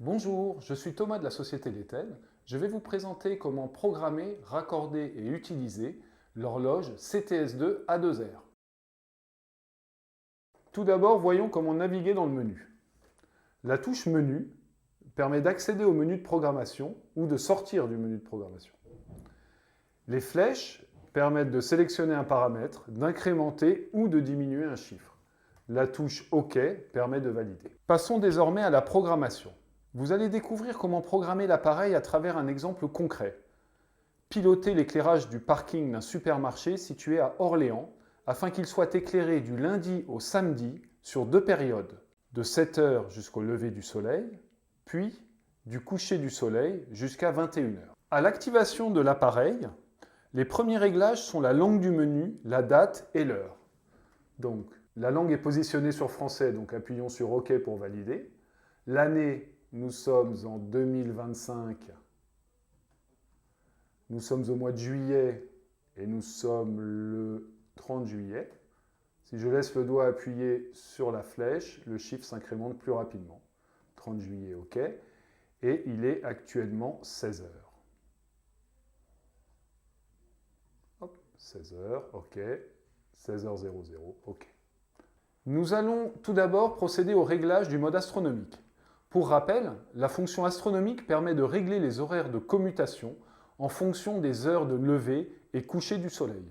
Bonjour, je suis Thomas de la société Lettel. Je vais vous présenter comment programmer, raccorder et utiliser l'horloge CTS2 A2R. Tout d'abord, voyons comment naviguer dans le menu. La touche Menu permet d'accéder au menu de programmation ou de sortir du menu de programmation. Les flèches permettent de sélectionner un paramètre, d'incrémenter ou de diminuer un chiffre. La touche OK permet de valider. Passons désormais à la programmation. Vous allez découvrir comment programmer l'appareil à travers un exemple concret. Piloter l'éclairage du parking d'un supermarché situé à Orléans afin qu'il soit éclairé du lundi au samedi sur 2 périodes, de 7 h jusqu'au lever du soleil, puis du coucher du soleil jusqu'à 21 h. À l'activation de l'appareil, les premiers réglages sont la langue du menu, la date et l'heure. Donc, la langue est positionnée sur français, donc appuyons sur OK pour valider. L'année, nous sommes en 2025. Nous sommes au mois de juillet et nous sommes le 30 juillet. Si je laisse le doigt appuyé sur la flèche, le chiffre s'incrémente plus rapidement. 30 juillet, OK. Et il est actuellement 16 h. Hop, 16 h, OK. 16h00, OK. Nous allons tout d'abord procéder au réglage du mode astronomique. Pour rappel, la fonction astronomique permet de régler les horaires de commutation en fonction des heures de lever et coucher du soleil.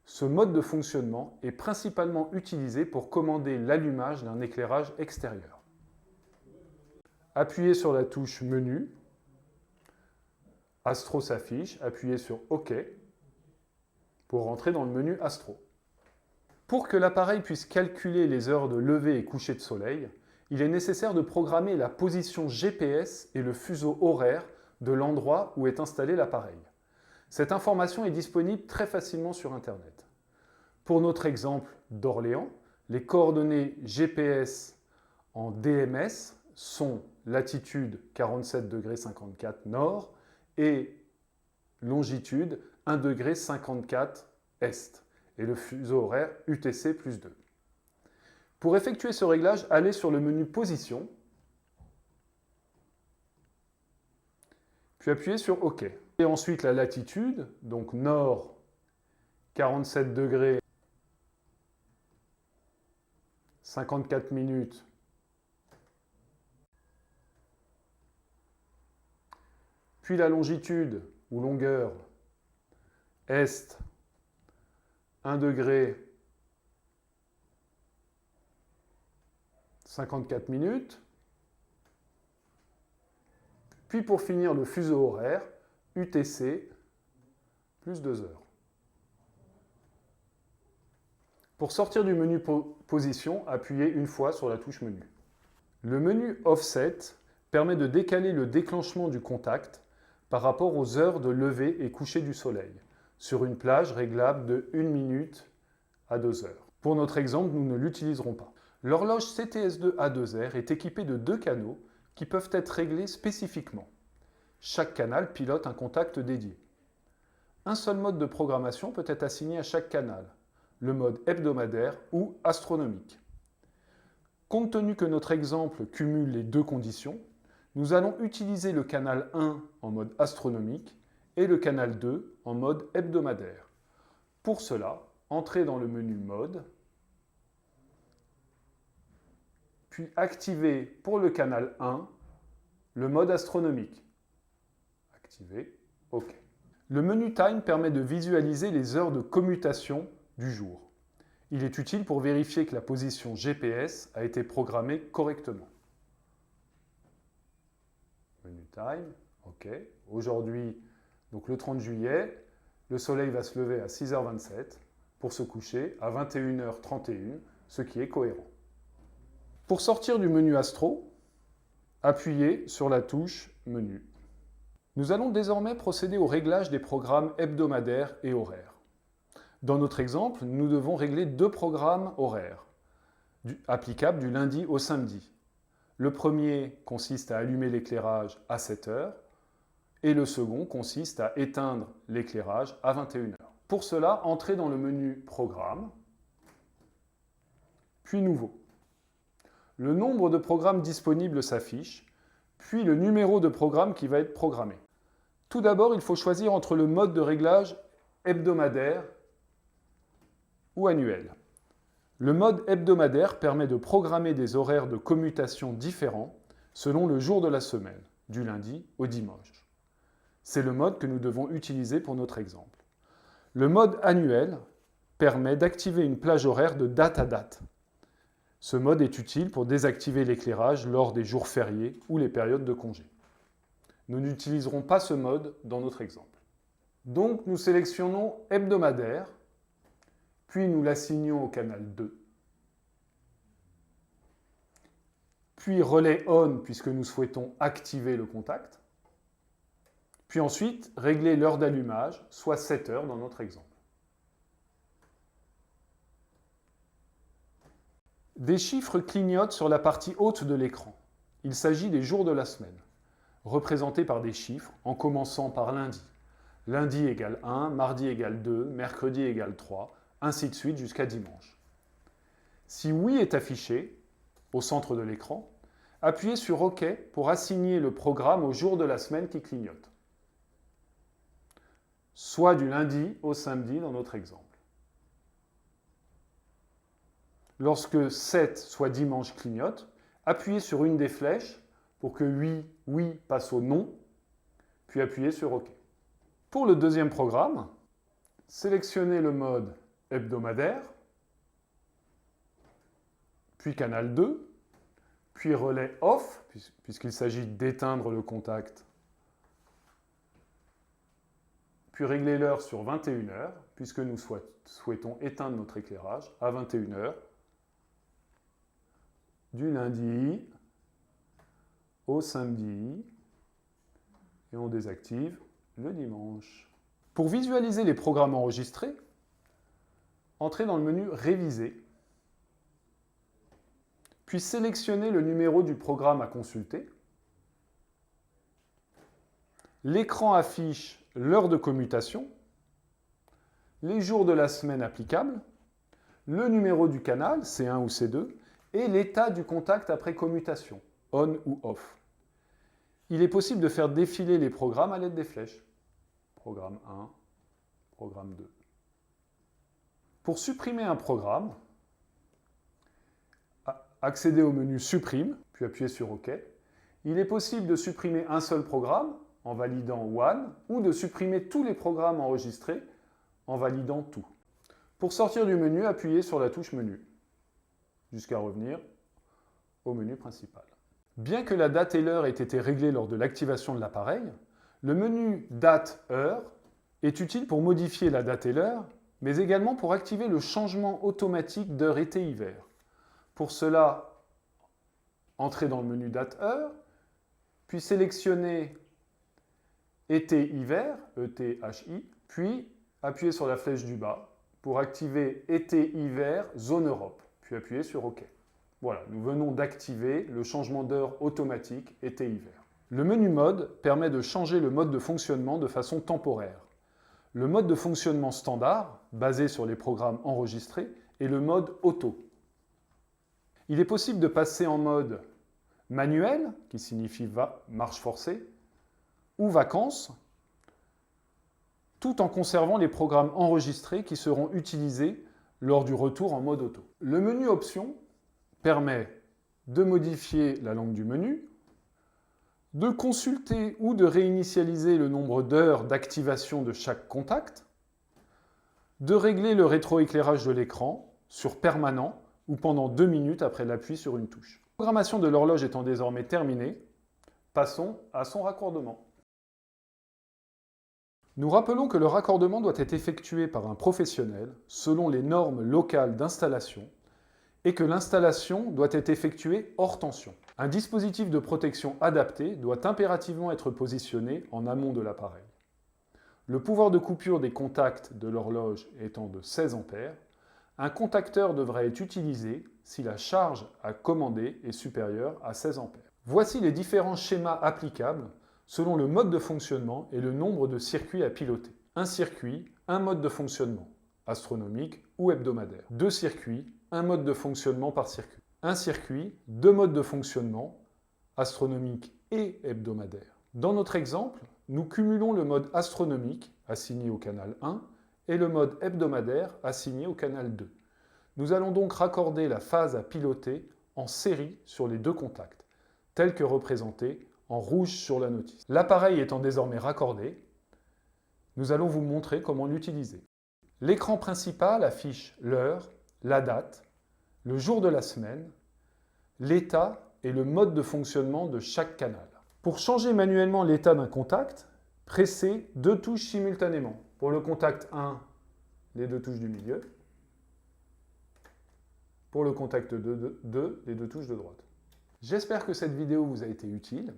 Ce mode de fonctionnement est principalement utilisé pour commander l'allumage d'un éclairage extérieur. Appuyez sur la touche Menu, Astro s'affiche, appuyez sur OK pour rentrer dans le menu Astro. Pour que l'appareil puisse calculer les heures de lever et coucher de soleil, il est nécessaire de programmer la position GPS et le fuseau horaire de l'endroit où est installé l'appareil. Cette information est disponible très facilement sur Internet. Pour notre exemple d'Orléans, les coordonnées GPS en DMS sont latitude 47,54° nord et longitude 1,54° est et le fuseau horaire UTC plus 2. Pour effectuer ce réglage, allez sur le menu Position, puis appuyez sur OK. Et ensuite la latitude, donc nord 47°, 54 minutes, puis la longitude ou longueur est 1°, 54 minutes. Puis pour finir, le fuseau horaire, UTC, plus 2 heures. Pour sortir du menu Position, appuyez une fois sur la touche Menu. Le menu Offset permet de décaler le déclenchement du contact par rapport aux heures de lever et coucher du soleil, sur une plage réglable de 1 minute à 2 heures. Pour notre exemple, nous ne l'utiliserons pas. L'horloge CTS2 A2R est équipée de 2 canaux qui peuvent être réglés spécifiquement. Chaque canal pilote un contact dédié. Un seul mode de programmation peut être assigné à chaque canal, le mode hebdomadaire ou astronomique. Compte tenu que notre exemple cumule les deux conditions, nous allons utiliser le canal 1 en mode astronomique et le canal 2 en mode hebdomadaire. Pour cela, entrez dans le menu Mode, puis activez pour le canal 1 le mode astronomique. Activez, OK. Le menu Time permet de visualiser les heures de commutation du jour. Il est utile pour vérifier que la position GPS a été programmée correctement. Menu Time, OK. Aujourd'hui, donc le 30 juillet, le soleil va se lever à 6h27 pour se coucher à 21h31, ce qui est cohérent. Pour sortir du menu Astro, appuyez sur la touche Menu. Nous allons désormais procéder au réglage des programmes hebdomadaires et horaires. Dans notre exemple, nous devons régler 2 programmes horaires, applicables du lundi au samedi. Le premier consiste à allumer l'éclairage à 7 h et le second consiste à éteindre l'éclairage à 21 h. Pour cela, entrez dans le menu Programme, puis Nouveau. Le nombre de programmes disponibles s'affiche, puis le numéro de programme qui va être programmé. Tout d'abord, il faut choisir entre le mode de réglage hebdomadaire ou annuel. Le mode hebdomadaire permet de programmer des horaires de commutation différents selon le jour de la semaine, du lundi au dimanche. C'est le mode que nous devons utiliser pour notre exemple. Le mode annuel permet d'activer une plage horaire de date à date. Ce mode est utile pour désactiver l'éclairage lors des jours fériés ou les périodes de congé. Nous n'utiliserons pas ce mode dans notre exemple. Donc nous sélectionnons hebdomadaire, puis nous l'assignons au canal 2, puis relais on puisque nous souhaitons activer le contact, puis ensuite régler l'heure d'allumage, soit 7 heures dans notre exemple. Des chiffres clignotent sur la partie haute de l'écran. Il s'agit des jours de la semaine, représentés par des chiffres en commençant par lundi. Lundi égale 1, mardi égale 2, mercredi égale 3, ainsi de suite jusqu'à dimanche. Si oui est affiché, au centre de l'écran, appuyez sur OK pour assigner le programme au jour de la semaine qui clignote, soit du lundi au samedi dans notre exemple. Lorsque 7, soit dimanche, clignote, appuyez sur une des flèches pour que oui passe au non, puis appuyez sur OK. Pour le deuxième programme, sélectionnez le mode hebdomadaire, puis canal 2, puis relais off, puisqu'il s'agit d'éteindre le contact, puis régler l'heure sur 21 h, puisque nous souhaitons éteindre notre éclairage à 21 h, du lundi au samedi, et on désactive le dimanche. Pour visualiser les programmes enregistrés, entrez dans le menu « Réviser », puis sélectionnez le numéro du programme à consulter. L'écran affiche l'heure de commutation, les jours de la semaine applicables, le numéro du canal, C1 ou C2, et l'état du contact après commutation, on ou off. Il est possible de faire défiler les programmes à l'aide des flèches. Programme 1, programme 2. Pour supprimer un programme, accédez au menu Supprime, puis appuyez sur OK. Il est possible de supprimer un seul programme en validant One, ou de supprimer tous les programmes enregistrés en validant Tout. Pour sortir du menu, appuyez sur la touche Menu, jusqu'à revenir au menu principal. Bien que la date et l'heure aient été réglées lors de l'activation de l'appareil, le menu Date-Heure est utile pour modifier la date et l'heure, mais également pour activer le changement automatique d'heure été-hiver. Pour cela, entrez dans le menu Date-Heure, puis sélectionnez Été-Hiver, E-T-H-I, puis appuyez sur la flèche du bas pour activer Été-Hiver, Zone Europe, puis appuyez sur OK. Voilà, nous venons d'activer le changement d'heure automatique été-hiver. Le menu Mode permet de changer le mode de fonctionnement de façon temporaire. Le mode de fonctionnement standard, basé sur les programmes enregistrés, est le mode Auto. Il est possible de passer en mode manuel, qui signifie marche forcée, ou vacances, tout en conservant les programmes enregistrés qui seront utilisés lors du retour en mode auto. Le menu Options permet de modifier la langue du menu, de consulter ou de réinitialiser le nombre d'heures d'activation de chaque contact, de régler le rétroéclairage de l'écran sur permanent ou pendant 2 minutes après l'appui sur une touche. La programmation de l'horloge étant désormais terminée, passons à son raccordement. Nous rappelons que le raccordement doit être effectué par un professionnel selon les normes locales d'installation et que l'installation doit être effectuée hors tension. Un dispositif de protection adapté doit impérativement être positionné en amont de l'appareil. Le pouvoir de coupure des contacts de l'horloge étant de 16 A, un contacteur devra être utilisé si la charge à commander est supérieure à 16 A. Voici les différents schémas applicables selon le mode de fonctionnement et le nombre de circuits à piloter. Un circuit, un mode de fonctionnement, astronomique ou hebdomadaire. 2 circuits, un mode de fonctionnement par circuit. Un circuit, 2 modes de fonctionnement, astronomique et hebdomadaire. Dans notre exemple, nous cumulons le mode astronomique, assigné au canal 1, et le mode hebdomadaire, assigné au canal 2. Nous allons donc raccorder la phase à piloter en série sur les deux contacts, tel que représenté en rouge sur la notice. L'appareil étant désormais raccordé, nous allons vous montrer comment l'utiliser. L'écran principal affiche l'heure, la date, le jour de la semaine, l'état et le mode de fonctionnement de chaque canal. Pour changer manuellement l'état d'un contact, pressez deux touches simultanément. Pour le contact 1, les deux touches du milieu. Pour le contact 2, les deux touches de droite. J'espère que cette vidéo vous a été utile.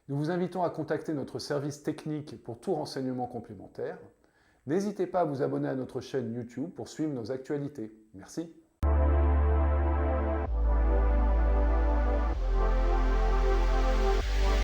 Nous vous invitons à contacter notre service technique pour tout renseignement complémentaire. N'hésitez pas à vous abonner à notre chaîne YouTube pour suivre nos actualités. Merci.